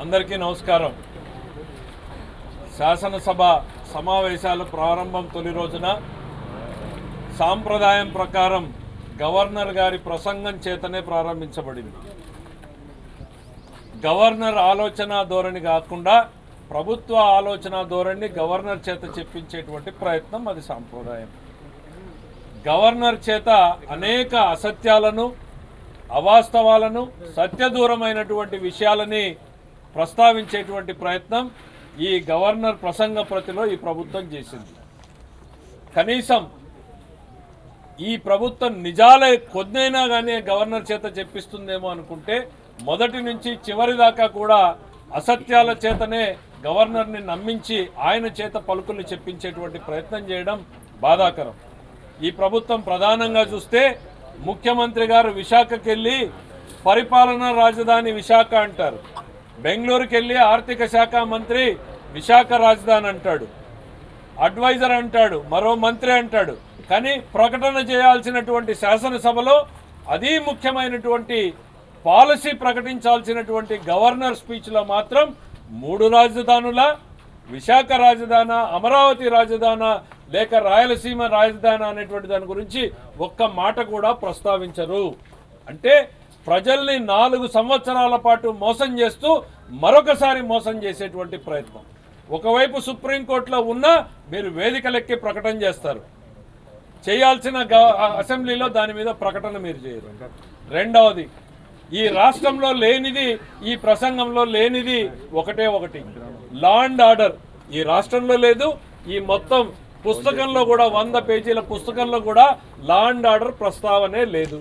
అందరికీ నమస్కారం. శాసనసభ సమావేశాల ప్రారంభం తొలి రోజున సాంప్రదాయం ప్రకారం గవర్నర్ గారి ప్రసంగం చేతనే ప్రారంభించబడింది. గవర్నర్ ఆలోచన ధోరణి కాకుండా ప్రభుత్వ ఆలోచన ధోరణిని గవర్నర్ చేత చెప్పించేటువంటి ప్రయత్నం అది సాంప్రదాయం. గవర్నర్ చేత అనేక అసత్యాలను, అవాస్తవాలను, సత్యదూరమైనటువంటి విషయాలని ప్రస్తావించేటువంటి ప్రయత్నం ఈ గవర్నర్ ప్రసంగ ప్రతిలో ఈ ప్రభుత్వం చేసింది. కనీసం ఈ ప్రభుత్వం నిజాలే కొద్దినైనా కానీ గవర్నర్ చేత చెప్పిస్తుందేమో అనుకుంటే మొదటి నుంచి చివరి దాకా కూడా అసత్యాల చేతనే గవర్నర్ని నమ్మించి ఆయన చేత పలుకులు చెప్పించేటువంటి ప్రయత్నం చేయడం బాధాకరం. ఈ ప్రభుత్వం ప్రధానంగా చూస్తే ముఖ్యమంత్రి గారు విశాఖకి వెళ్ళి పరిపాలనా రాజధాని విశాఖ అంటారు, బెంగళూరుకి వెళ్ళి ఆర్థిక శాఖ మంత్రి విశాఖ రాజధాని అంటాడు, అడ్వైజర్ అంటాడు, మరో మంత్రి అంటాడు. కానీ ప్రకటన చేయాల్సినటువంటి శాసనసభలో అదీ ముఖ్యమైనటువంటి పాలసీ ప్రకటించాల్సినటువంటి గవర్నర్ స్పీచ్లో మాత్రం 3 రాజధానుల, విశాఖ రాజధాన, అమరావతి రాజధాన లేక రాయలసీమ రాజధాన అనేటువంటి దాని గురించి ఒక్క మాట కూడా ప్రస్తావించరు. అంటే ప్రజల్ని 4 సంవత్సరాల పాటు మోసం చేస్తూ మరొకసారి మోసం చేసేటువంటి ప్రయత్నం. ఒకవైపు సుప్రీంకోర్టులో ఉన్నా మీరు వేదికలెక్కి ప్రకటన చేస్తారు, చేయాల్సిన అసెంబ్లీలో దాని మీద ప్రకటన మీరు చేయరు. రెండవది, ఈ రాష్ట్రంలో లేనిది, ఈ ప్రసంగంలో లేనిది ఒకటే ఒకటి, లా అండ్ ఆర్డర్. ఈ రాష్ట్రంలో లేదు, ఈ మొత్తం పుస్తకంలో కూడా 100 పేజీల పుస్తకంలో కూడా లా అండ్ ఆర్డర్ ప్రస్తావనే లేదు.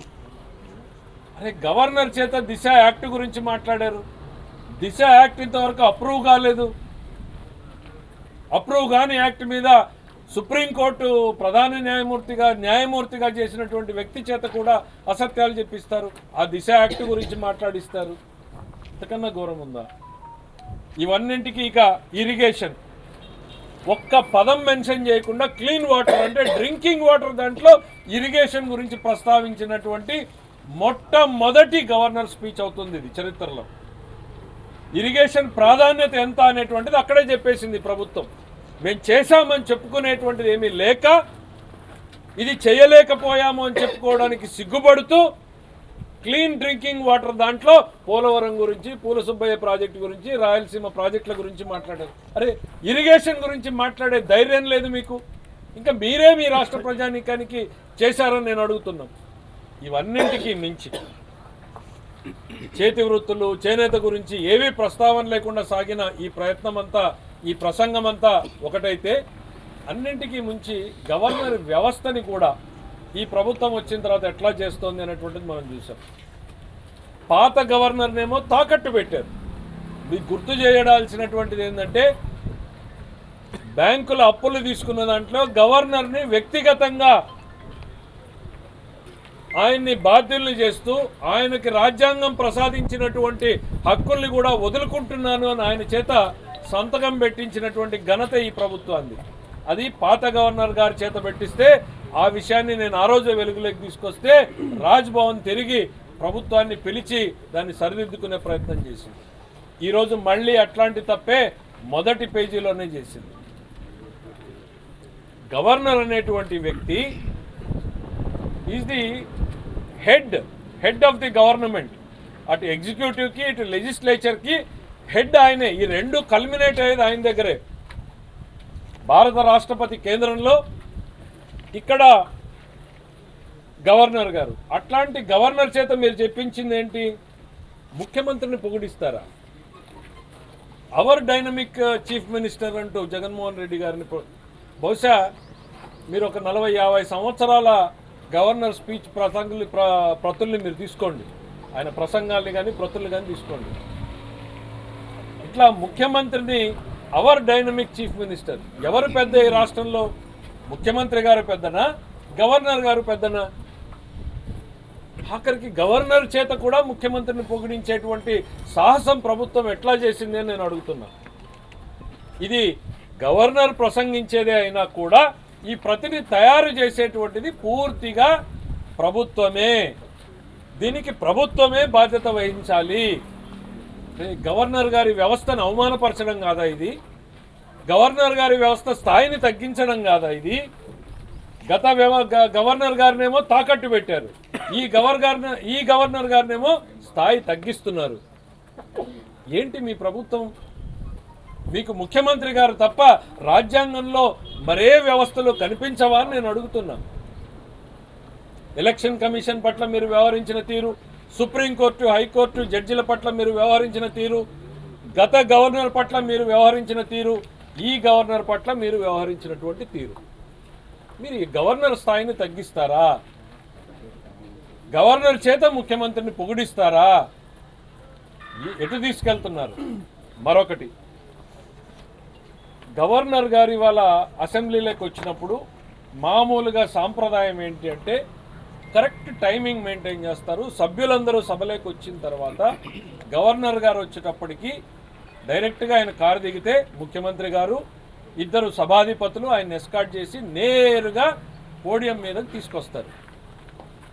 అరే, గవర్నర్ చేత దిశ యాక్ట్ గురించి మాట్లాడారు. దిశ యాక్ట్ ఇంతవరకు అప్రూవ్ కాలేదు. అప్రూవ్ కాని యాక్ట్ మీద సుప్రీంకోర్టు ప్రధాన న్యాయమూర్తిగా చేసినటువంటి వ్యక్తి చేత కూడా అసత్యాలు చెప్పిస్తారు. ఆ దిశ యాక్ట్ గురించి మాట్లాడిస్తారు. ఇంతకన్నా ఘోరం ఉందా? ఇవన్నింటికి ఇక ఇరిగేషన్ ఒక్క పదం మెన్షన్ చేయకుండా క్లీన్ వాటర్ అంటే డ్రింకింగ్ వాటర్ దాంట్లో ఇరిగేషన్ గురించి ప్రస్తావించినటువంటి మొట్టమొదటి గవర్నర్ స్పీచ్ అవుతుంది ఇది చరిత్రలో. ఇరిగేషన్ ప్రాధాన్యత ఎంత అనేటువంటిది అక్కడే చెప్పేసింది ప్రభుత్వం. మేము చేశామని చెప్పుకునేటువంటిది ఏమీ లేక, ఇది చేయలేకపోయాము అని చెప్పుకోవడానికి సిగ్గుపడుతూ క్లీన్ డ్రింకింగ్ వాటర్ దాంట్లో పోలవరం గురించి, పూల సుబ్బయ్య ప్రాజెక్టు గురించి, రాయలసీమ ప్రాజెక్టుల గురించి మాట్లాడారు. అరే, ఇరిగేషన్ గురించి మాట్లాడే ధైర్యం లేదు మీకు. ఇంకా మీరే మీ రాష్ట్ర ప్రజానీకానికి చేశారని నేను అడుగుతున్నాను. ఇవన్నింటికీ మించి చేతి వృత్తులు, చేనేత గురించి ఏవీ ప్రస్తావన లేకుండా సాగిన ఈ ప్రయత్నం అంతా, ఈ ప్రసంగం అంతా ఒకటైతే, అన్నింటికీ మించి గవర్నర్ వ్యవస్థని కూడా ఈ ప్రభుత్వం వచ్చిన తర్వాత ఎట్లా చేస్తోంది అనేటువంటిది మనం చూసాం. పాత గవర్నర్నేమో తాకట్టు పెట్టారు. మీకు గుర్తు చేయడాల్సినటువంటిది ఏంటంటే, బ్యాంకుల అప్పులు తీసుకున్న దాంట్లో గవర్నర్ని వ్యక్తిగతంగా ఆయన్ని బాధ్యుల్ని చేస్తూ ఆయనకి రాజ్యాంగం ప్రసాదించినటువంటి హక్కుల్ని కూడా వదులుకుంటున్నాను అని ఆయన చేత సంతకం పెట్టించినటువంటి ఘనత ఈ ప్రభుత్వాన్ని. అది పాత గవర్నర్ గారి చేత పెట్టిస్తే ఆ విషయాన్ని నేను ఆ రోజే వెలుగులోకి తీసుకొస్తే రాజ్భవన్ తిరిగి ప్రభుత్వాన్ని పిలిచి దాన్ని సరిదిద్దుకునే ప్రయత్నం చేసింది. ఈరోజు మళ్ళీ అట్లాంటి తప్పే మొదటి పేజీలోనే చేసింది. గవర్నర్ అనేటువంటి వ్యక్తి is the head of the government. అటు ఎగ్జిక్యూటివ్కి, ఇటు లెజిస్లేచర్కి హెడ్ ఆయనే. ఈ రెండు కల్మినేట్ అయ్యేది ఆయన దగ్గరే. భారత రాష్ట్రపతి కేంద్రంలో, ఇక్కడ గవర్నర్ గారు. అట్లాంటి గవర్నర్ చేత మీరు చెప్పించింది ఏంటి? ముఖ్యమంత్రిని పొగిడిస్తారా? అవర్ డైనమిక్ చీఫ్ మినిస్టర్ అంటూ జగన్మోహన్ రెడ్డి గారిని బహుశా మీరు ఒక 40-50 సంవత్సరాల గవర్నర్ స్పీచ్ ప్రతుల్ని మీరు తీసుకోండి, ఆయన ప్రసంగాల్ని కానీ ప్రతుల్ని కానీ తీసుకోండి. ఇట్లా ముఖ్యమంత్రిని అవర్ డైనమిక్ చీఫ్ మినిస్టర్. ఎవరు పెద్ద ఈ రాష్ట్రంలో? ముఖ్యమంత్రి గారు పెద్దనా, గవర్నర్ గారు పెద్దనా? ఆఖరికి గవర్నర్ చేత కూడా ముఖ్యమంత్రిని పొగిడించేటువంటి సాహసం ప్రభుత్వం ఎట్లా చేసింది అని నేను అడుగుతున్నా. ఇది గవర్నర్ ప్రసంగించేదే అయినా కూడా ఈ ప్రతిని తయారు చేసేటువంటిది పూర్తిగా ప్రభుత్వమే. దీనికి ప్రభుత్వమే బాధ్యత వహించాలి. గవర్నర్ గారి వ్యవస్థను అవమానపరచడం కాదా ఇది? గవర్నర్ గారి వ్యవస్థ స్థాయిని తగ్గించడం కాదా ఇది? గవర్నర్ గారినేమో తాకట్టు పెట్టారు, ఈ గవర్నర్ గారినేమో స్థాయి తగ్గిస్తున్నారు. ఏంటి మీ ప్రభుత్వం? మీకు ముఖ్యమంత్రి గారు తప్ప రాజ్యాంగంలో మరే వ్యవస్థలు కనిపించవా అని నేను అడుగుతున్నా. ఎలక్షన్ కమిషన్ పట్ల మీరు వ్యవహరించిన తీరు, సుప్రీంకోర్టు హైకోర్టు జడ్జిల పట్ల మీరు వ్యవహరించిన తీరు, గత గవర్నర్ పట్ల మీరు వ్యవహరించిన తీరు, ఈ గవర్నర్ పట్ల మీరు వ్యవహరించినటువంటి తీరు, మీరు ఈ గవర్నర్ స్థాయిని తగ్గిస్తారా? గవర్నర్ చేత ముఖ్యమంత్రిని పొగిడిస్తారా? ఎటు తీసుకెళ్తున్నారు? మరొకటి, గవర్నర్ గారి వాళ్ళ అసెంబ్లీలోకి వచ్చినప్పుడు మామూలుగా సాంప్రదాయం ఏంటి అంటే కరెక్ట్ టైమింగ్ మెయింటైన్ చేస్తారు. సభ్యులందరూ సభలోకి వచ్చిన తర్వాత గవర్నర్ గారు వచ్చేటప్పటికి డైరెక్ట్గా ఆయన కారు దిగితే ముఖ్యమంత్రి గారు ఇద్దరు సభాధిపతులు ఆయన ఎస్కార్ట్ చేసి నేరుగా పోడియం మీదకి తీసుకొస్తారు.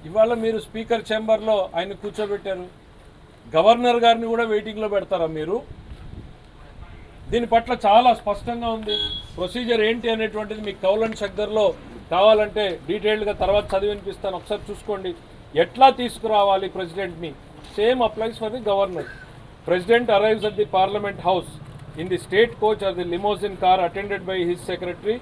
ఇవాళ మీరు స్పీకర్ ఛాంబర్లో ఆయన కూర్చోబెట్టారు, గవర్నర్ గారిని కూడా వెయిటింగ్లో పెడతారా మీరు? దీని పట్ల చాలా స్పష్టంగా ఉంది ప్రొసీజర్ ఏంటి అనేటువంటిది. మీకు కౌలన్ షగ్గర్లో కావాలంటే డీటెయిల్డ్గా తర్వాత చదివినిపిస్తాను, ఒకసారి చూసుకోండి. ఎట్లా తీసుకురావాలి ప్రెసిడెంట్ని? Same applies for the governor. President arrives at the parliament house in the state coach or the limousine car attended by his secretary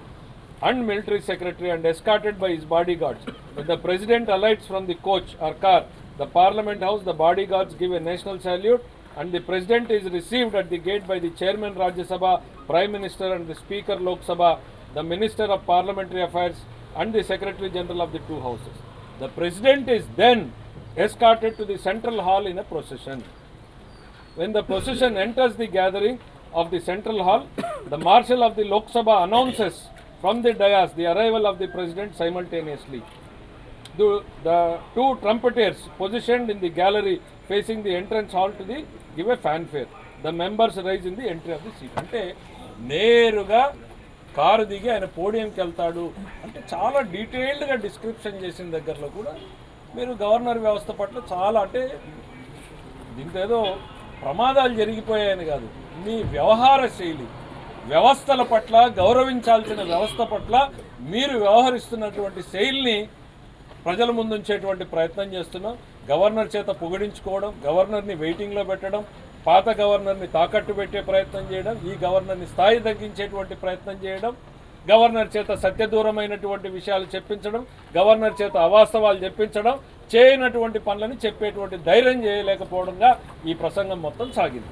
and military secretary and escorted by his bodyguards. When the president alights from the coach or car, the parliament house, the bodyguards give a national salute and the president is received at the gate by the chairman Rajya Sabha, prime minister and the speaker Lok Sabha, the minister of parliamentary affairs and the secretary general of the two houses. The president is then escorted to the central hall in a procession. When the procession enters the gathering of the central hall, the marshal of the Lok Sabha announces from the dais the arrival of the president simultaneously. The two trumpeters positioned in the gallery facing the entrance hall to the give a fanfare. The members rise in the entry of the seat. అంటే నేరుగా car దిగి ఆయన పోడియంకి వెళ్తాడు అంటే చాలా డీటెయిల్డ్గా description చేసిన దగ్గరలో కూడా మీరు గవర్నర్ వ్యవస్థ పట్ల చాలా అంటే దీంతో ఏదో ప్రమాదాలు జరిగిపోయాయని కాదు, మీ వ్యవహార శైలి, వ్యవస్థల పట్ల గౌరవించాల్సిన వ్యవస్థ పట్ల మీరు వ్యవహరిస్తున్నటువంటి శైలిని ప్రజల ముందుంచేటువంటి ప్రయత్నం చేస్తున్నాం. గవర్నర్ చేత పొగిడించుకోవడం, గవర్నర్ని వెయిటింగ్లో పెట్టడం, పాత గవర్నర్ని తాకట్టు పెట్టే ప్రయత్నం చేయడం, ఈ గవర్నర్ని స్థాయి తగ్గించేటువంటి ప్రయత్నం చేయడం, గవర్నర్ చేత సత్యదూరమైనటువంటి విషయాలు చెప్పించడం, గవర్నర్ చేత అవాస్తవాలు చెప్పించడం, చేయనటువంటి పనులని చెప్పేటువంటి ధైర్యం చేయలేకపోవడంగా ఈ ప్రసంగం మొత్తం సాగింది.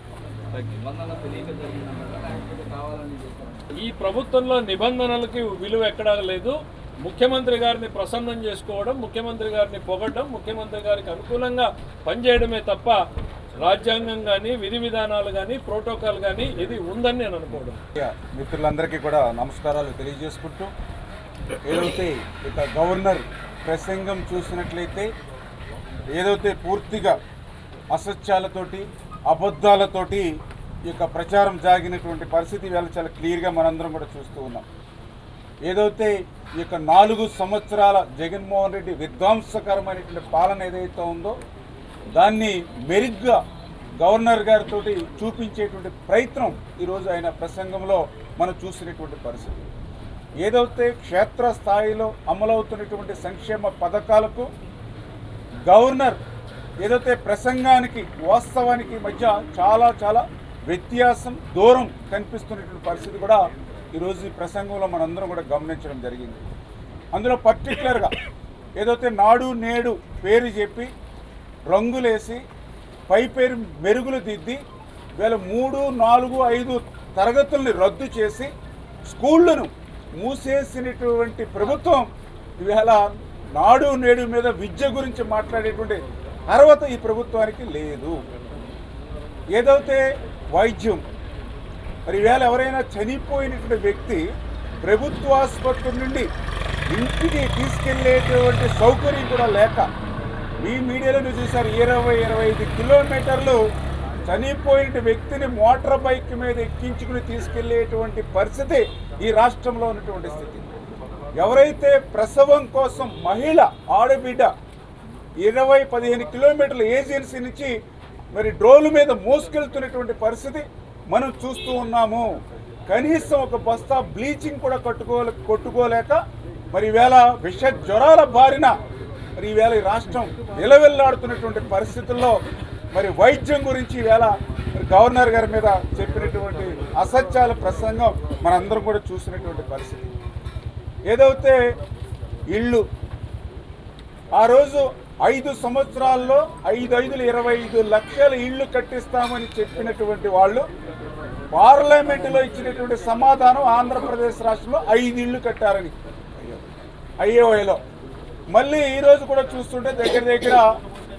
ఈ ప్రభుత్వంలో నిబంధనలకి విలువ ఎక్కడా లేదు. ముఖ్యమంత్రి గారిని ప్రసన్నం చేసుకోవడం, ముఖ్యమంత్రి గారిని పొగడడం, ముఖ్యమంత్రి గారికి అనుకూలంగా పనిచేయడమే తప్ప రాజ్యాంగం కానీ విధి విధానాలు కానీ ప్రోటోకాల్ కానీ ఇది ఉందని నేను అనుకోవడం. మిత్రులందరికీ కూడా నమస్కారాలు తెలియజేసుకుంటూ, ఏదైతే ఇక గవర్నర్ ప్రసంగం చూసినట్లయితే ఏదైతే పూర్తిగా అసత్యాలతోటి అబద్ధాలతోటి ఈ యొక్క ప్రచారం సాగినటువంటి పరిస్థితి వేళ చాలా క్లియర్గా మనందరం కూడా చూస్తూ ఉన్నాం. ఏదైతే ఈ యొక్క 4 సంవత్సరాల జగన్మోహన్ రెడ్డి విధ్వంసకరమైనటువంటి పాలన ఏదైతే ఉందో దాన్ని మెరుగ్గా గవర్నర్ గారితో చూపించేటువంటి ప్రయత్నం ఈరోజు ఆయన ప్రసంగంలో మనం చూసినటువంటి పరిస్థితి. ఏదైతే క్షేత్రస్థాయిలో అమలవుతున్నటువంటి సంక్షేమ పథకాలకు గవర్నర్ ఏదైతే ప్రసంగానికి వాస్తవానికి మధ్య చాలా చాలా వ్యత్యాసం, దూరం కనిపిస్తున్నటువంటి పరిస్థితి కూడా ఈరోజు ఈ ప్రసంగంలో మనందరం కూడా గమనించడం జరిగింది. అందులో పర్టికులర్గా ఏదైతే నాడు నేడు పేరు చెప్పి రంగులేసి పై పేరు మెరుగులు దిద్ది వీళ్ళ 3, 4, 5 తరగతుల్ని రద్దు చేసి స్కూళ్లను మూసేసినటువంటి ప్రభుత్వం ఇవాళ నాడు నేడు మీద విద్య గురించి మాట్లాడేటువంటి అర్హత ఈ ప్రభుత్వానికి లేదు. ఏదైతే వైద్యం, మరి ఈవేళ ఎవరైనా చనిపోయినటువంటి వ్యక్తి ప్రభుత్వ ఆసుపత్రి నుండి ఇంటికి తీసుకెళ్లేటువంటి సౌకర్యం కూడా లేక మీ మీడియాలో చూశారు 20-25 కిలోమీటర్లు చనిపోయిన వ్యక్తిని మోటార్ బైక్ మీద ఎక్కించుకుని తీసుకెళ్లేటువంటి పరిస్థితి ఈ రాష్ట్రంలో ఉన్నటువంటి స్థితి. ఎవరైతే ప్రసవం కోసం మహిళ ఆడబిడ్డ 20-15 కిలోమీటర్ల ఏజెన్సీ నుంచి మరి డ్రోన్ల మీద మోసుకెళ్తున్నటువంటి పరిస్థితి మనం చూస్తూ ఉన్నాము. కనీసం ఒక బస్తా బ్లీచింగ్ కూడా కొట్టుకోలేక మరి ఈవేళ విష జ్వరాల బారిన మరి ఈవేళ ఈ రాష్ట్రం నిలవెల్లాడుతున్నటువంటి పరిస్థితుల్లో మరి వైద్యం గురించి ఈవేళ మరి గవర్నర్ గారి మీద చెప్పినటువంటి అసత్యాల ప్రసంగం మనందరం కూడా చూసినటువంటి పరిస్థితి. ఏదైతే ఇళ్ళు ఆ రోజు 5 సంవత్సరాల్లో 25 లక్షల ఇళ్ళు కట్టిస్తామని చెప్పినటువంటి వాళ్ళు పార్లమెంటులో ఇచ్చినటువంటి సమాధానం ఆంధ్రప్రదేశ్ రాష్ట్రంలో 5 ఇళ్ళు కట్టారని ఐఏఓలో. మళ్ళీ ఈరోజు కూడా చూస్తుంటే దగ్గర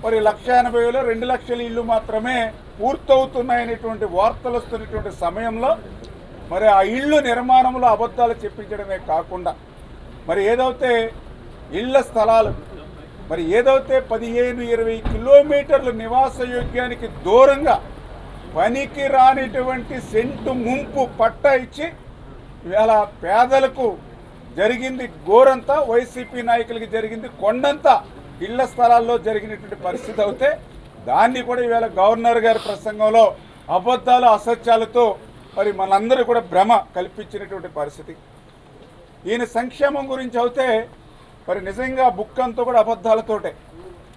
మరి 1,80,000 2 లక్షల ఇళ్ళు మాత్రమే పూర్తవుతున్నాయనేటువంటి వార్తలు వస్తున్నటువంటి సమయంలో మరి ఆ ఇళ్ళు నిర్మాణంలో అబద్ధాలు చెప్పించడమే కాకుండా మరి ఏదైతే ఇళ్ల స్థలాలు మరి ఏదైతే 15-20 కిలోమీటర్లు నివాస యోగ్యానికి దూరంగా పనికి రానిటువంటి సెంటు ముంపు పట్టా ఇచ్చి ఇవాళ పేదలకు జరిగింది గోరంతా, వైసీపీ నాయకులకి జరిగింది కొండంతా ఇళ్ల స్థలాల్లో జరిగినటువంటి పరిస్థితి అవుతే దాన్ని కూడా ఇవాళ గవర్నర్ గారి ప్రసంగంలో అబద్ధాలు అసత్యాలతో మరి మనందరూ కూడా భ్రమ కల్పించినటువంటి పరిస్థితి. ఈయన సంక్షేమం గురించి అయితే మరి నిజంగా బుక్ అంతా కూడా అబద్ధాలతోటే.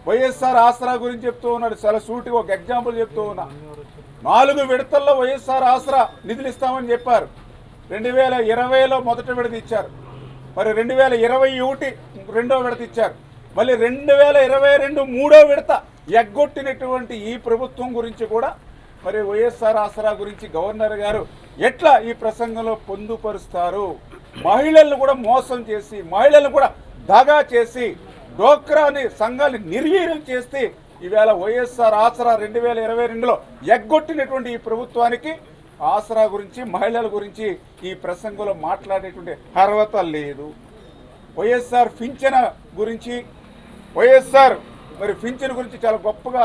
వైఎస్ఆర్ ఆసరా గురించి చెప్తూ ఉన్నాడు, చాలా సూటిగా ఒక ఎగ్జాంపుల్ చెప్తూ ఉన్నా. 4 విడతల్లో వైఎస్ఆర్ ఆసరా నిధులు ఇస్తామని చెప్పారు. 2020లో మొదటి విడత ఇచ్చారు, మరి 2021 రెండో విడత ఇచ్చారు, మళ్ళీ 2022 మూడో విడత ఎగ్గొట్టినటువంటి ఈ ప్రభుత్వం గురించి కూడా మరి వైఎస్ఆర్ ఆసరా గురించి గవర్నర్ గారు ఎట్లా ఈ ప్రసంగంలో పొందుపరుస్తారు? మహిళలను కూడా మోసం చేసి, మహిళలను కూడా దగా చేసి, డోక్రాని సంఘాన్ని నిర్వీర్యం చేస్తే ఈవేళ వైఎస్ఆర్ ఆసరా 2022లో ఎగ్గొట్టినటువంటి ఈ ప్రభుత్వానికి ఆసరా గురించి, మహిళల గురించి ఈ ప్రసంగంలో మాట్లాడేటువంటి అర్హత లేదు. వైఎస్ఆర్ పింఛన గురించి, వైఎస్ఆర్ మరి పింఛన్ గురించి చాలా గొప్పగా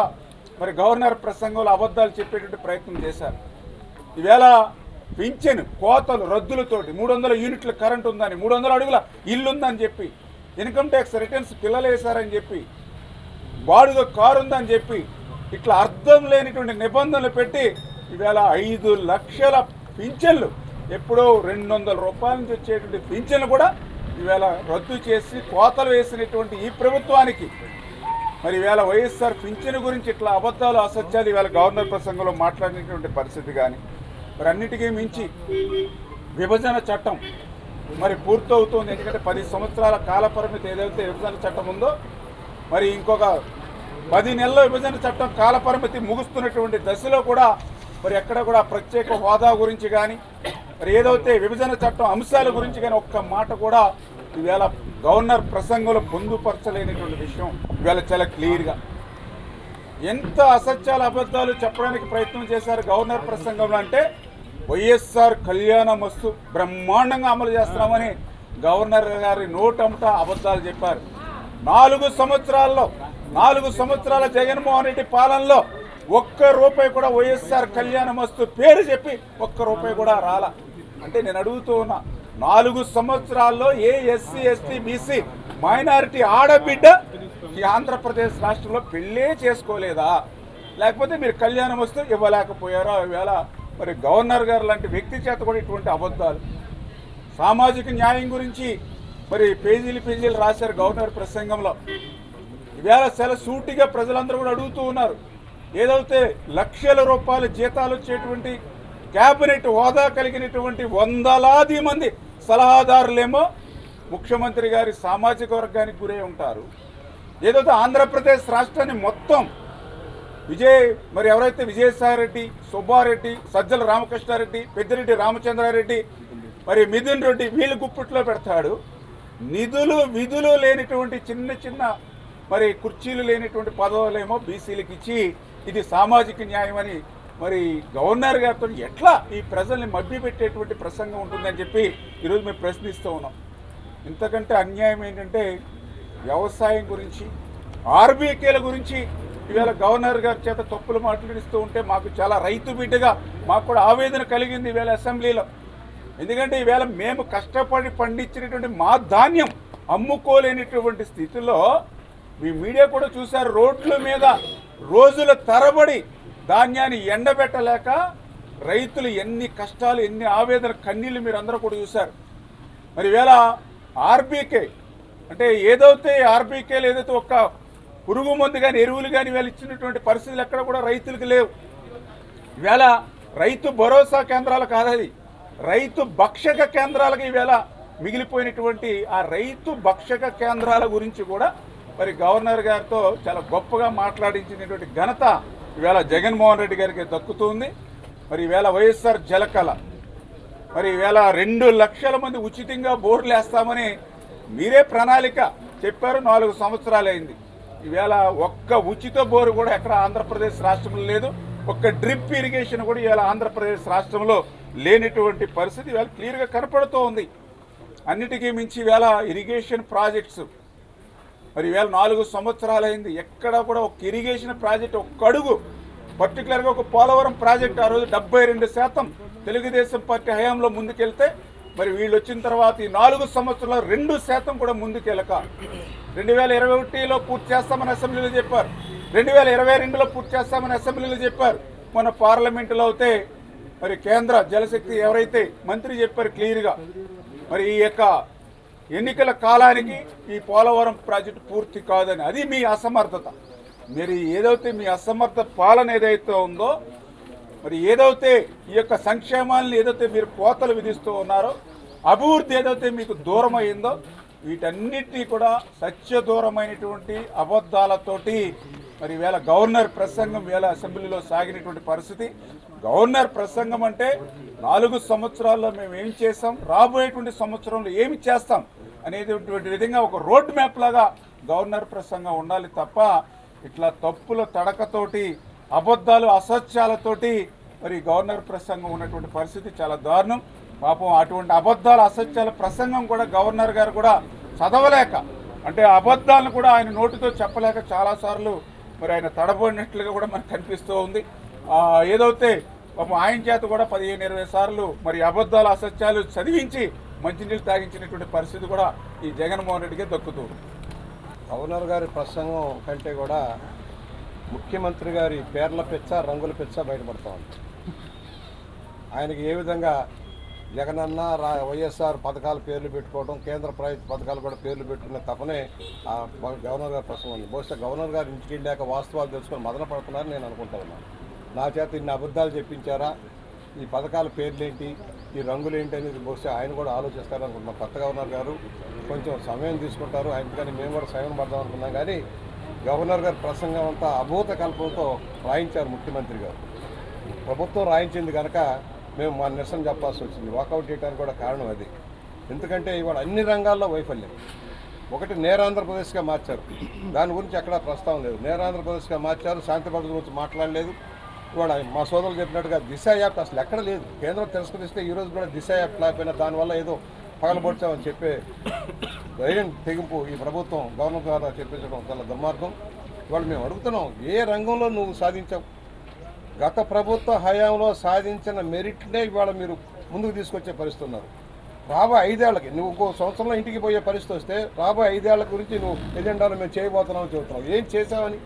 మరి గవర్నర్ ప్రసంగంలో అబద్ధాలు చెప్పేటువంటి ప్రయత్నం చేశారు. ఈవేళ పింఛన్ కోతలు రద్దులతోటి 300 యూనిట్ల కరెంట్ ఉందని, 300 అడుగుల ఇల్లు ఉందని చెప్పి, ఇన్కమ్ ట్యాక్స్ రిటర్న్స్ పిల్లలు వేశారని చెప్పి, బాడుగ కారు ఉందని చెప్పి, ఇట్లా అర్థం లేనిటువంటి నిబంధనలు పెట్టి ఈవేళ 5 లక్షల పింఛన్లు, ఎప్పుడో 200 రూపాయల నుంచి వచ్చేటువంటి పింఛన్లు కూడా ఈవేళ రద్దు చేసి కోతలు వేసినటువంటి ఈ ప్రభుత్వానికి మరి ఈవేళ వైఎస్ఆర్ పింఛన్ గురించి ఇట్లా అబద్ధాలు అసత్యాలు ఈవేళ గవర్నర్ ప్రసంగంలో మాట్లాడినటువంటి పరిస్థితి కానీ, మరి అన్నిటికీ మించి విభజన చట్టం మరి పూర్తవుతుంది. ఎందుకంటే 10 సంవత్సరాల కాల పరిమితి ఏదైతే విభజన చట్టం ఉందో మరి ఇంకొక 10 నెలల విభజన చట్టం కాల పరిమితి ముగుస్తున్నటువంటి దశలో కూడా మరి ఎక్కడ కూడా ప్రత్యేక హోదా గురించి కానీ మరి ఏదైతే విభజన చట్టం అంశాల గురించి కానీ ఒక్క మాట కూడా ఈవేళ గవర్నర్ ప్రసంగంలో పొందుపరచలేనటువంటి విషయం ఈవేళ చాలా క్లియర్గా. ఎంత అసత్యాల అబద్ధాలు చెప్పడానికి ప్రయత్నం చేశారు గవర్నర్ ప్రసంగంలో అంటే, వైఎస్ఆర్ కళ్యాణమస్తు బ్రహ్మాండంగా అమలు చేస్తున్నామని గవర్నర్ గారి నోటంట అబద్ధాలు చెప్పారు. 4 సంవత్సరాల జగన్మోహన్ రెడ్డి పాలనలో ₹1 కూడా వైఎస్ఆర్ కళ్యాణమస్తు పేరు చెప్పి ₹1 కూడా రాలా. అంటే నేను అడుగుతూ ఉన్నా, 4 సంవత్సరాల్లో ఏ ఎస్సీ ఎస్టీ బీసీ మైనారిటీ ఆడబిడ్డ ఈ ఆంధ్రప్రదేశ్ రాష్ట్రంలో పెళ్ళే చేసుకోలేదా? లేకపోతే మీరు కళ్యాణమస్తు ఇవ్వలేకపోయారా? ఈవేళ మరి గవర్నర్ గారు లాంటి వ్యక్తి చేత కూడా ఇటువంటి అబద్ధాలు. సామాజిక న్యాయం గురించి మరి పేజీలు రాశారు గవర్నర్ ప్రసంగంలో. ఈవేళ చాలా సూటిగా ప్రజలందరూ కూడా అడుగుతూ ఉన్నారు. ఏదైతే లక్షల రూపాయల జీతాలు వచ్చేటువంటి క్యాబినెట్ హోదా కలిగినటువంటి వందలాది మంది సలహాదారులేమో ముఖ్యమంత్రి గారి సామాజిక వర్గానికి గురై ఉంటారు. ఏదైతే ఆంధ్రప్రదేశ్ రాష్ట్రాన్ని మొత్తం మరి ఎవరైతే విజయసాయిరెడ్డి, సుబ్బారెడ్డి, సజ్జల రామకృష్ణారెడ్డి, పెద్దిరెడ్డి రామచంద్రారెడ్డి, మరి మిథున్ రెడ్డి వీళ్ళు గుప్పిట్లో పెడతాడు. విధులు లేనిటువంటి చిన్న మరి కుర్చీలు లేనిటువంటి పదవులేమో బీసీలకు ఇచ్చి ఇది సామాజిక న్యాయం అని మరి గవర్నర్ గారితో ఎట్లా ఈ ప్రజల్ని మభ్యపెట్టేటువంటి ప్రసంగం ఉంటుందని చెప్పి ఈరోజు మేము ప్రశ్నిస్తూ ఉన్నాం. ఇంతకంటే అన్యాయం ఏంటంటే వ్యవసాయం గురించి, ఆర్బీకేల గురించి ఈవేళ గవర్నర్ గారి చేత తప్పులు మాట్లాడిస్తూ ఉంటే మాకు చాలా రైతు బిడ్డగా మాకు కూడా ఆవేదన కలిగింది ఈవేళ అసెంబ్లీలో. ఎందుకంటే ఈవేళ మేము కష్టపడి పండించినటువంటి మా ధాన్యం అమ్ముకోలేనిటువంటి స్థితిలో మీ మీడియా కూడా చూశారు, రోడ్ల మీద రోజుల తరబడి ధాన్యాన్ని ఎండబెట్టలేక రైతులు ఎన్ని కష్టాలు, ఎన్ని ఆవేదన, కన్నీళ్ళు మీరు అందరూ కూడా చూశారు. మరి ఈవేళ ఆర్బీకే అంటే ఏదైతే ఆర్బీకేలు ఏదైతే ఒక్క పురుగు మందు కానీ ఎరువులు కానీ వీళ్ళు ఇచ్చినటువంటి పరిస్థితులు ఎక్కడ కూడా రైతులకు లేవు. ఈవేళ రైతు భరోసా కేంద్రాలు కాదది, రైతు భక్షక కేంద్రాలకు ఈవేళ మిగిలిపోయినటువంటి ఆ రైతు భక్షక కేంద్రాల గురించి కూడా మరి గవర్నర్ గారితో చాలా గొప్పగా మాట్లాడించినటువంటి ఘనత ఈవేళ జగన్మోహన్ రెడ్డి గారికి దక్కుతుంది. మరి ఈవేళ వైఎస్ఆర్ జలకళ మరి ఈవేళ 2 లక్షల మంది ఉచితంగా బోర్లు వేస్తామని మీరే ప్రణాళిక చెప్పారు. 4 సంవత్సరాలైంది. ఈవేళ ఒక్క ఉచిత బోరు కూడా ఎక్కడ ఆంధ్రప్రదేశ్ రాష్ట్రంలో లేదు. ఒక్క డ్రిప్ ఇరిగేషన్ కూడా ఈవేళ ఆంధ్రప్రదేశ్ రాష్ట్రంలో లేనటువంటి పరిస్థితి ఈవేళ క్లియర్గా కనపడుతూ ఉంది. అన్నిటికీ మించి ఈవేళ ఇరిగేషన్ ప్రాజెక్ట్స్ మరి ఈవేళ 4 సంవత్సరాలైంది. ఎక్కడ కూడా ఒక ఇరిగేషన్ ప్రాజెక్ట్ ఒక్క అడుగు, పర్టికులర్గా ఒక పోలవరం ప్రాజెక్ట్ ఆ రోజు 72% తెలుగుదేశం పార్టీ హయాంలో ముందుకెళ్తే మరి వీళ్ళు వచ్చిన తర్వాత ఈ 4 సంవత్సరాల్లో 2% కూడా ముందుకెళ్ళక 2021లో పూర్తి చేస్తామని అసెంబ్లీలో చెప్పారు, 2022లో పూర్తి చేస్తామని అసెంబ్లీలో చెప్పారు. మన పార్లమెంటులో అయితే మరి కేంద్ర జలశక్తి ఎవరైతే మంత్రి చెప్పారు క్లియర్గా మరి ఈ యొక్క ఎన్నికల కాలానికి ఈ పోలవరం ప్రాజెక్టు పూర్తి కాదని. అది మీ అసమర్థత. మరి ఏదైతే మీ అసమర్థ పాలన ఏదైతే ఉందో, మరి ఏదైతే ఈ యొక్క సంక్షేమాలను ఏదైతే మీరు కోతలు విధిస్తూ ఉన్నారో, అభివృద్ధి ఏదైతే మీకు దూరం అయిందో, వీటన్నిటినీ కూడా సత్య దూరమైనటువంటి అబద్ధాలతోటి మరి ఈవేళ గవర్నర్ ప్రసంగం వేళ అసెంబ్లీలో సాగినటువంటి పరిస్థితి. గవర్నర్ ప్రసంగం అంటే 4 సంవత్సరాల్లో మేము ఏం చేస్తాం, రాబోయేటువంటి సంవత్సరంలో ఏమి చేస్తాం అనేటువంటి విధంగా ఒక రోడ్ మ్యాప్ లాగా గవర్నర్ ప్రసంగం ఉండాలి తప్ప ఇట్లా తప్పుల తడకతోటి, అబద్ధాలు, అసత్యాలతోటి మరి గవర్నర్ ప్రసంగం ఉన్నటువంటి పరిస్థితి చాలా దారుణం. పాపం అటువంటి అబద్ధాల, అసత్యాల ప్రసంగం కూడా గవర్నర్ గారు కూడా చదవలేక, అంటే అబద్ధాలను కూడా ఆయన నోటితో చెప్పలేక చాలాసార్లు మరి ఆయన తడబడినట్లుగా కూడా మనకు కనిపిస్తూ ఉంది. ఏదైతే పాపం ఆయన చేత కూడా 15-20 సార్లు మరి అబద్ధాలు, అసత్యాలు చదివించి మంచినీళ్ళు తాగించినటువంటి పరిస్థితి కూడా ఈ జగన్మోహన్ రెడ్డికే దక్కుతుంది. గవర్నర్ గారి ప్రసంగం కంటే కూడా ముఖ్యమంత్రి గారి పేర్ల పిచ్చ, రంగుల పిచ్చ బయటపడతా ఉంది. ఆయనకి ఏ విధంగా జగనన్న వైఎస్ఆర్ పథకాల పేర్లు పెట్టుకోవడం, కేంద్ర ప్రభుత్వ పథకాలు కూడా పేర్లు పెట్టుకునే తపనే ఆ గవర్నర్ గారి ప్రసంగం ఉంది. బహుశా గవర్నర్ గారు ఇంటికి వెళ్ళాక వాస్తవాలు తెలుసుకొని మదన పడుతున్నారని నేను అనుకుంటా ఉన్నాను. నా చేత ఇన్ని అబద్ధాలు చెప్పించారా, ఈ పథకాల పేర్లేంటి, ఈ రంగులేంటి అనేది బహుశా ఆయన కూడా ఆలోచిస్తారు అనుకుంటున్నాం. కొత్త గవర్నర్ గారు కొంచెం సమయం తీసుకుంటారు, అందుకని మేము కూడా సమయం పడదాం అనుకున్నాం. కానీ గవర్నర్ గారి ప్రసంగం అంతా అభూత కల్పంతో రాయించారు ముఖ్యమంత్రి గారు. ప్రభుత్వం రాయించింది కనుక మేము మా నిరసన చెప్పాల్సి వచ్చింది. వాకౌట్ చేయడానికి కూడా కారణం అది. ఎందుకంటే ఇవాళ అన్ని రంగాల్లో వైఫల్యం. ఒకటి నేరాంధ్రప్రదేశ్గా మార్చారు, దాని గురించి ఎక్కడా ప్రస్తావన లేదు. నేరాంధ్రప్రదేశ్గా మార్చారు, శాంతి భద్రత గురించి మాట్లాడలేదు. ఇవాళ మా సోదరులు చెప్పినట్టుగా దిశ యాప్ అసలు ఎక్కడ లేదు. కేంద్రం తిరస్కరిస్తే ఈరోజు కూడా దిశ యాప్ లేకపోయినా దానివల్ల ఏదో పగలబొచ్చామని చెప్పే ధైర్యం తెగింపు ఈ ప్రభుత్వం గవర్నర్ ద్వారా చెప్పించడం చాలా దుర్మార్గం. ఇవాళ మేము అడుగుతున్నాం, ఏ రంగంలో నువ్వు సాధించావు? గత ప్రభుత్వ హయాంలో సాధించిన మెరిట్నే ఇవాళ మీరు ముందుకు తీసుకొచ్చే పరిస్థితి ఉన్నారు. రాబోయే 5 ఏళ్ళకి నువ్వు ఇంకో సంవత్సరంలో ఇంటికి పోయే పరిస్థితి వస్తే రాబోయే 5 ఏళ్ల గురించి నువ్వు ఎజెండాలో మేము చేయబోతున్నామని చెబుతున్నావు. ఏం చేసావని?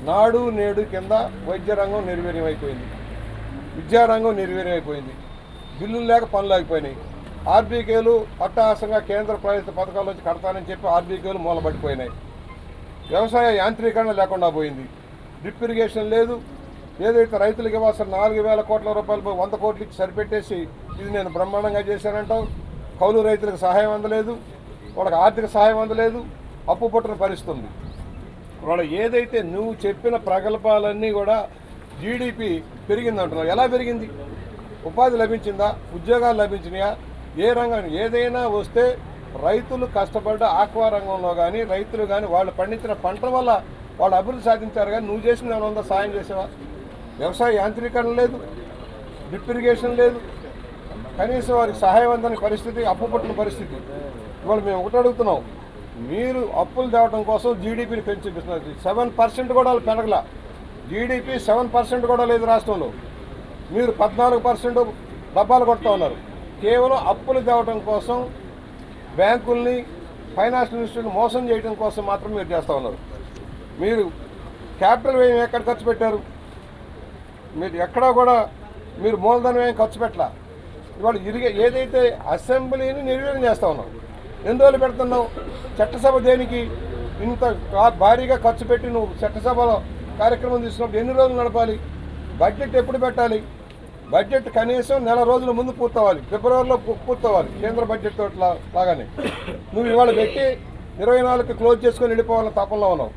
నాడు నేడు కింద వైద్య రంగం నిర్వీర్యమైపోయింది, విద్యారంగం నిర్వీర్యమైపోయింది, బిల్లులు లేక పనులు ఆగిపోయినాయి. ఆర్బీకేలు అట్టహాసంగా కేంద్ర ప్రభుత్వ పథకాల నుంచి కడతానని చెప్పి ఆర్బీకేలు మూలబడిపోయినాయి. వ్యవసాయ యాంత్రీకరణ లేకుండా పోయింది, డ్రిప్ ఇరిగేషన్ లేదు. ఏదైతే రైతులకు ఇవ్వాల్సిన 4,000 కోట్ల రూపాయలు 100 కోట్లు ఇచ్చి సరిపెట్టేసి ఇది నేను బ్రహ్మాండంగా చేశానంటావు. కౌలు రైతులకు సహాయం అందలేదు, వాళ్ళకి ఆర్థిక సహాయం అందలేదు, అప్పు పుట్టిన పరిస్థితి ఉంది. వాళ్ళ ఏదైతే నువ్వు చెప్పిన ప్రగల్భాలన్నీ కూడా జీడిపి పెరిగిందంటున్నావు. ఎలా పెరిగింది? ఉపాధి లభించిందా? ఉద్యోగాలు లభించినాయా? ఏ రంగం ఏదైనా వస్తే రైతులు కష్టపడ్డ ఆక్వా రంగంలో కానీ రైతులు కానీ వాళ్ళు పండించిన పంట వల్ల వాళ్ళు అభివృద్ధి సాధించారు. కానీ నువ్వు చేసిన ఏమైనా ఉందా? సాయం చేసావా? వ్యవసాయ యాంత్రీకరణ లేదు, డ్రిప్ ఇరిగేషన్ లేదు, కనీసం వారికి సహాయం అందని పరిస్థితి, అప్పు పుట్టిన పరిస్థితి. ఇవాళ మేము ఒకటి అడుగుతున్నాం, మీరు అప్పులు తేవడం కోసం జీడిపిని పెంచి చూపిస్తున్నారు. 7% కూడా పెరగల. జీడిపి 7% కూడా లేదు రాష్ట్రంలో. మీరు 14% డబ్బాలు కొడతా ఉన్నారు. కేవలం అప్పులు తేవడం కోసం, బ్యాంకుల్ని, ఫైనాన్షియల్ ఇన్స్టిట్యూట్ని మోసం చేయడం కోసం మాత్రం మీరు చేస్తూ ఉన్నారు. మీరు క్యాపిటల్ వ్యయం ఎక్కడ ఖర్చు పెట్టారు? మీరు ఎక్కడా కూడా మీరు మూలధనం ఏం ఖర్చు పెట్టలా. ఇవాళ ఏదైతే అసెంబ్లీని నిర్వీర్యం చేస్తా ఉన్నావు, ఎన్ని రోజులు పెడుతున్నావు? చట్టసభ దేనికి ఇంత భారీగా ఖర్చు పెట్టి నువ్వు చట్టసభలో కార్యక్రమం తీసుకున్నప్పుడు ఎన్ని రోజులు నడపాలి? బడ్జెట్ ఎప్పుడు పెట్టాలి? బడ్జెట్ కనీసం నెల రోజుల ముందు పూర్తవ్వాలి, ఫిబ్రవరిలో పూర్తవ్వాలి కేంద్ర బడ్జెట్ లాగానే. నువ్వు ఇవాళ పెట్టి 24కి క్లోజ్ చేసుకొని వెళ్ళిపోవాలని తపంలో ఉన్నావు.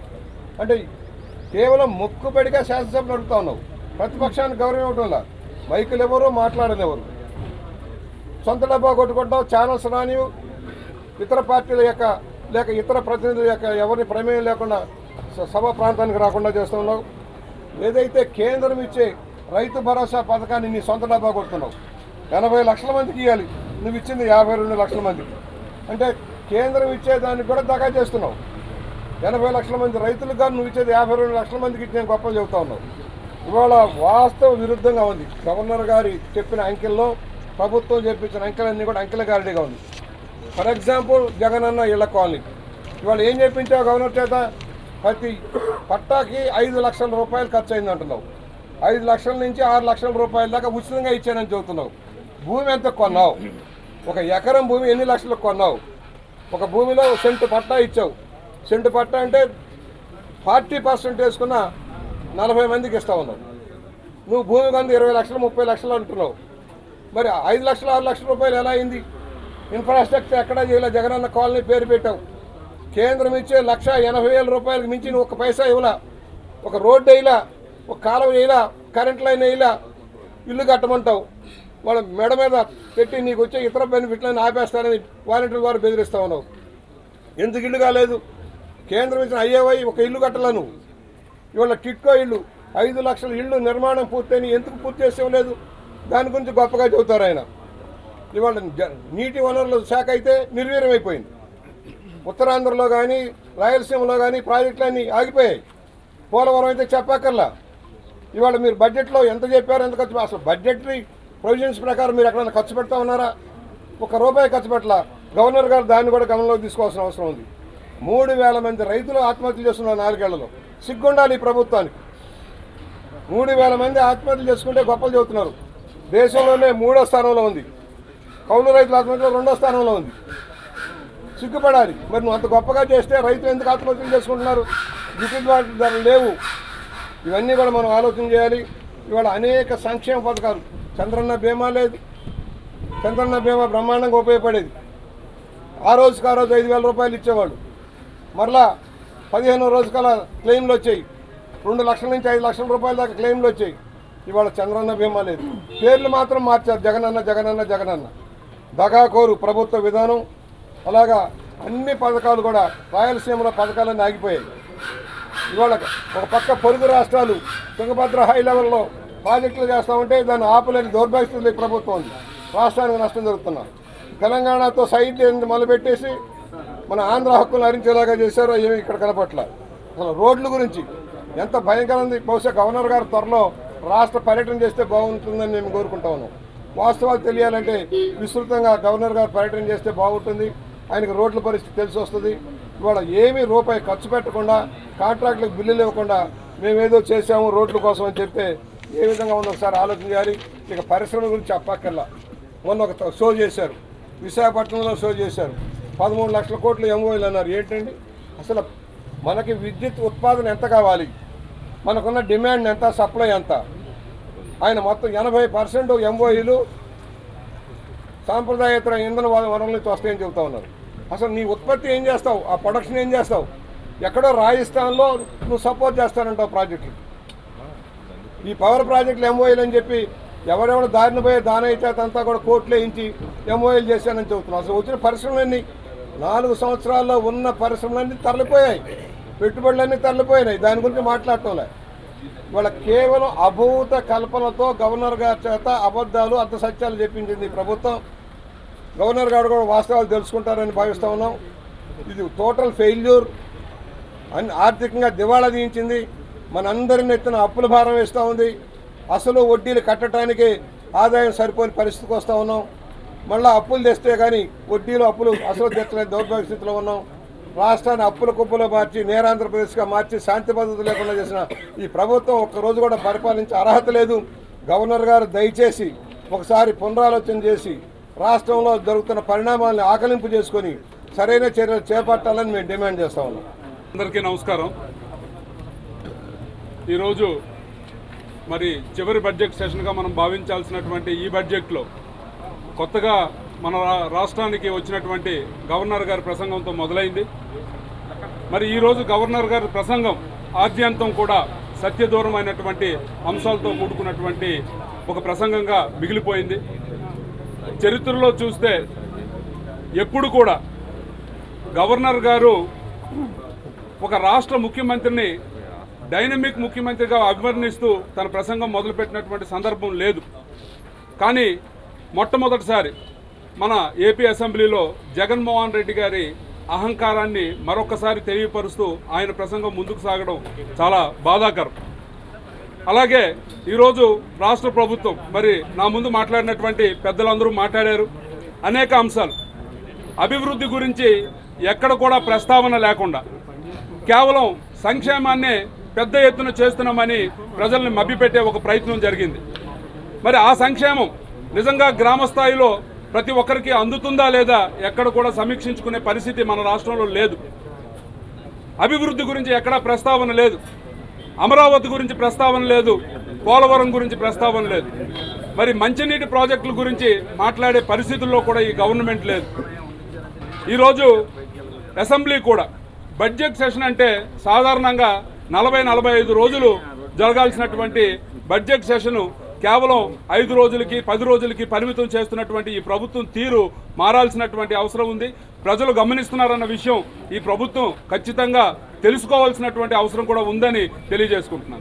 అంటే కేవలం మొక్కుబడిగా శాసనసభ నడుపుతా ఉన్నావు. ప్రతిపక్షానికి గౌరవం ఇవ్వటంలా, మైకులు ఎవరు, మాట్లాడనివ్వరు. సొంత డబ్బా కొట్టుకుంటావు, ఛానల్స్ రానివు, ఇతర పార్టీల యొక్క లేక ఇతర ప్రతినిధుల యొక్క ఎవరిని ప్రమేయం లేకుండా సభ ప్రాంతానికి రాకుండా చేస్తున్నావు. ఏదైతే కేంద్రం ఇచ్చే రైతు భరోసా పథకాన్ని నీ సొంత డబ్బా కొడుతున్నావు. 80 లక్షల మందికి ఇవ్వాలి, నువ్వు ఇచ్చింది 52 లక్షల మందికి. అంటే కేంద్రం ఇచ్చేదానికి కూడా దగా చేస్తున్నావు. 80 లక్షల మంది రైతులకు కానీ నువ్వు ఇచ్చేది 52 లక్షల మందికి ఇచ్చిన గొప్పలు చెబుతా ఉన్నావు. ఇవాళ వాస్తవ విరుద్ధంగా ఉంది. గవర్నర్ గారి చెప్పిన అంకెల్లో ప్రభుత్వం చెప్పించిన అంకెలన్నీ కూడా అంకెల గారిడిగా ఉంది. ఫర్ ఎగ్జాంపుల్ జగనన్న ఇళ్ల కాలనీ ఇవాళ ఏం చెప్పించావు గవర్నర్ చేత? ప్రతి పట్టాకి 5 లక్షల రూపాయలు ఖర్చు అయింది అంటున్నావు. 5 లక్షల నుంచి 6 లక్షల రూపాయల దాకా ఉచితంగా ఇచ్చానని చెబుతున్నావు. భూమి ఎంత కొన్నావు? ఒక ఎకరం భూమి ఎన్ని లక్షలకు కొన్నావు? ఒక భూమిలో సెంటు పట్టా ఇచ్చావు. సెంటు పట్టా అంటే 40% వేసుకున్న 40 మందికి ఇస్తా ఉన్నావు. నువ్వు భూమి కొంత 20 లక్షలు 30 లక్షలు అంటున్నావు. మరి 5 లక్షలు 6 లక్షల రూపాయలు ఎలా అయింది? ఇన్ఫ్రాస్ట్రక్చర్ ఎక్కడా చేయలే. జగనన్న కాలనీ పేరు పెట్టావు. కేంద్రం ఇచ్చే 1,80,000 రూపాయలకు మించి నువ్వు 1 పైసా ఇవ్వలా. ఒక రోడ్డు వేయలా, ఒక కాలువ వేయలా, కరెంట్ లైన్ వేయలా. ఇల్లు కట్టమంటావు. వాళ్ళ మెడ మీద పెట్టి నీకు వచ్చే ఇతర బెనిఫిట్లను ఆపేస్తారని వాలంటీర్ల ద్వారా బెదిరిస్తా ఉన్నావు. ఎందుకు ఇల్లు కాలేదు? కేంద్రం ఇచ్చిన అయ్యేవై ఒక ఇల్లు కట్టలా నువ్వు. ఇవాళ టిట్కో ఇల్లు 5 లక్షల ఇళ్ళు నిర్మాణం పూర్తయిన ఎందుకు పూర్తి చేసేవలేదు? దాని గురించి గొప్పగా చెబుతారు ఆయన. ఇవాళ నీటి వనరుల శాఖ అయితే నిర్వీర్యమైపోయింది. ఉత్తరాంధ్రలో కానీ రాయలసీమలో కానీ ప్రాజెక్టులన్నీ ఆగిపోయాయి. పోలవరం అయితే చెప్పక్కర్లా. ఇవాళ మీరు బడ్జెట్లో ఎంత చెప్పారు, ఎంత ఖర్చు? అసలు బడ్జెటరీ ప్రొవిజన్స్ ప్రకారం మీరు ఎక్కడైనా ఖర్చు పెడతా ఉన్నారా? 1 రూపాయి ఖర్చు పెట్టలా. గవర్నర్ గారు దాన్ని కూడా గమనంలోకి తీసుకోవాల్సిన అవసరం ఉంది. 3,000 మంది రైతులు ఆత్మహత్యలు చేస్తున్నారు 4 ఏళ్లలో. సిగ్గుండాలి ఈ ప్రభుత్వానికి. 3,000 మంది ఆత్మహత్యలు చేసుకుంటే గొప్పలు చెబుతున్నారు. దేశంలోనే 3వ స్థానంలో ఉంది. కౌలు రైతుల ఆత్మహత్యలో 2వ స్థానంలో ఉంది. సిగ్గుపడాలి. మరి నువ్వు అంత గొప్పగా చేస్తే రైతులు ఎందుకు ఆత్మహత్యలు చేసుకుంటున్నారు? గిట్టుబాటు ధరలు లేవు. ఇవన్నీ కూడా మనం ఆలోచన చేయాలి. ఇవాళ అనేక సంక్షేమ పథకాలు, చంద్రన్న బీమా లేదు. చంద్రన్న బీమా బ్రహ్మాండంగా ఉపయోగపడేది. ఆ రోజుకి 5,000 రూపాయలు ఇచ్చేవాళ్ళు. మరలా 15వ రోజుకలా క్లెయిమ్లు వచ్చాయి. 2 లక్షల నుంచి 5 లక్షల రూపాయల దాకా క్లెయిమ్లు వచ్చాయి. ఇవాళ చంద్రన్న బీమా లేదు. పేర్లు మాత్రం మార్చారు, జగనన్న జగనన్న జగనన్న. దగాకోరు ప్రభుత్వ విధానం. అలాగా అన్ని పథకాలు కూడా రాయలసీమలో పథకాలన్నీ ఆగిపోయాయి. ఇవాళ ఒక పక్క పొరుగు రాష్ట్రాలు తుంగభద్ర హై లెవెల్లో ప్రాజెక్టులు చేస్తామంటే దాన్ని ఆపలేని దౌర్భాగ్యస్థితి ప్రభుత్వం ఉంది. రాష్ట్రానికి నష్టం జరుగుతున్నారు. తెలంగాణతో సైడ్ మొదలుపెట్టేసి మన ఆంధ్ర హక్కులను హరించేలాగా చేశారో ఏమి ఇక్కడ కనపట్ల. అసలు రోడ్ల గురించి ఎంత భయంకరం ఉంది. బహుశా గవర్నర్ గారు త్వరలో రాష్ట్ర పర్యటన చేస్తే బాగుంటుందని మేము కోరుకుంటా ఉన్నాం. వాస్తవాలు తెలియాలంటే విస్తృతంగా గవర్నర్ గారు పర్యటన చేస్తే బాగుంటుంది. ఆయనకు రోడ్ల పరిస్థితి తెలిసి వస్తుంది. ఇవాళ ఏమీ రూపాయి ఖర్చు పెట్టకుండా, కాంట్రాక్టులకు బిల్లులు ఇవ్వకుండా మేమేదో చేసాము రోడ్ల కోసం అని చెప్తే ఏ విధంగా ఉందో ఒకసారి ఆలోచన చేయాలి. ఇక పరిశ్రమ గురించి చెప్పక్కర్లా. మొన్న ఒక షో చేశారు, విశాఖపట్నంలో షో చేశారు. 13 లక్షల కోట్లు ఎంఓఏలు అన్నారు. ఏంటండి అసలు? మనకి విద్యుత్ ఉత్పాదన ఎంత కావాలి, మనకున్న డిమాండ్ ఎంత, సప్లై ఎంత? ఆయన మొత్తం 80% ఎంఓఈలు సాంప్రదాయేతర ఇంధన వనరుల నుంచి వస్తాయని చెబుతా ఉన్నారు. అసలు నీ ఉత్పత్తి ఏం చేస్తావు? ఆ ప్రొడక్షన్ ఏం చేస్తావు? ఎక్కడో రాజస్థాన్లో నువ్వు సపోర్ట్ చేస్తానంటావు ప్రాజెక్టులు. ఈ పవర్ ప్రాజెక్టులు ఎంఓఏలు అని చెప్పి ఎవరెవరు దారిన పోయే దానయ్య చేత అంతా కూడా కోర్టులో వేయించి ఎంఓఏలు చేశానని చెబుతున్నావు. అసలు వచ్చిన పరిశ్రమలన్నీ 4 సంవత్సరాల్లో ఉన్న పరిశ్రమలన్నీ తరలిపోయాయి, పెట్టుబడులన్నీ తరలిపోయినాయి. దాని గురించి మాట్లాడటంలే. ఇవాళ కేవలం అభూత కల్పనతో గవర్నర్ గారి చేత అబద్ధాలు అర్ధ సత్యాలు చెప్పించింది ఈ ప్రభుత్వం. గవర్నర్ గారు కూడా వాస్తవాలు తెలుసుకుంటారని భావిస్తూ ఉన్నాం. ఇది టోటల్ ఫెయిల్యూర్. ఆర్థికంగా దివాళా తీయించింది. మనందరిని ఎత్తున అప్పుల భారం వేస్తూ ఉంది. అసలు వడ్డీలు కట్టడానికి ఆదాయం సరిపోని పరిస్థితికి వస్తూ ఉన్నాం. మళ్ళీ అప్పులు తెస్తే కానీ వడ్డీలు అప్పులు అసలు తెచ్చలేని దౌర్భాగ్య స్థితిలో ఉన్నాం. రాష్ట్రాన్ని అప్పుల కుప్పలో మార్చి నేరాంధ్రప్రదేశ్గా మార్చి శాంతి భద్రత లేకుండా చేసిన ఈ ప్రభుత్వం ఒక్కరోజు కూడా పరిపాలించే అర్హత లేదు. గవర్నర్ గారు దయచేసి ఒకసారి పునరాలోచన చేసి రాష్ట్రంలో జరుగుతున్న పరిణామాలను ఆకలింపు చేసుకొని సరైన చర్యలు చేపట్టాలని మేము డిమాండ్ చేస్తా ఉన్నాం. అందరికీ నమస్కారం. ఈరోజు మరి చివరి బడ్జెట్ సెషన్గా మనం భావించాల్సినటువంటి ఈ బడ్జెట్లో కొత్తగా మన రాష్ట్రానికి వచ్చినటువంటి గవర్నర్ గారి ప్రసంగంతో మొదలైంది. మరి ఈరోజు గవర్నర్ గారి ప్రసంగం ఆద్యంతం కూడా సత్యదూరమైనటువంటి అంశాలతో కూడుకున్నటువంటి ఒక ప్రసంగంగా మిగిలిపోయింది. చరిత్రలో చూస్తే ఎప్పుడు కూడా గవర్నర్ గారు ఒక రాష్ట్ర ముఖ్యమంత్రిని డైనమిక్ ముఖ్యమంత్రిగా అభివర్ణిస్తూ తన ప్రసంగం మొదలుపెట్టినటువంటి సందర్భం లేదు. కానీ మొట్టమొదటిసారి మన ఏపీ అసెంబ్లీలో జగన్మోహన్ రెడ్డి గారి అహంకారాన్ని మరొకసారి తెలియపరుస్తూ ఆయన ప్రసంగం ముందుకు సాగడం చాలా బాధాకరం. అలాగే ఈరోజు రాష్ట్ర ప్రభుత్వం మరి నా ముందు మాట్లాడినటువంటి పెద్దలందరూ మాట్లాడారు. అనేక అంశాలు అభివృద్ధి గురించి ఎక్కడ కూడా ప్రస్తావన లేకుండా కేవలం సంక్షేమాన్నే పెద్ద ఎత్తున చేస్తున్నామని ప్రజల్ని మభ్యపెట్టే ఒక ప్రయత్నం జరిగింది. మరి ఆ సంక్షేమం నిజంగా గ్రామ స్థాయిలో ప్రతి ఒక్కరికి అందుతుందా లేదా ఎక్కడ కూడా సమీక్షించుకునే పరిస్థితి మన రాష్ట్రంలో లేదు. అభివృద్ధి గురించి ఎక్కడా ప్రస్తావన లేదు. అమరావతి గురించి ప్రస్తావన లేదు. పోలవరం గురించి ప్రస్తావన లేదు. మరి మంచినీటి ప్రాజెక్టుల గురించి మాట్లాడే పరిస్థితుల్లో కూడా ఈ గవర్నమెంట్ లేదు. ఈరోజు అసెంబ్లీ కూడా బడ్జెట్ సెషన్ అంటే సాధారణంగా 40-45 రోజులు జరగాల్సినటువంటి బడ్జెట్ సెషను కేవలం 5 రోజులకి 10 రోజులకి పరిమితం చేస్తున్నటువంటి ఈ ప్రభుత్వం తీరు మారాల్సినటువంటి అవసరం ఉంది. ప్రజలు గమనిస్తున్నారన్న విషయం ఈ ప్రభుత్వం ఖచ్చితంగా తెలుసుకోవాల్సినటువంటి అవసరం కూడా ఉందని తెలియజేసుకుంటున్నాను.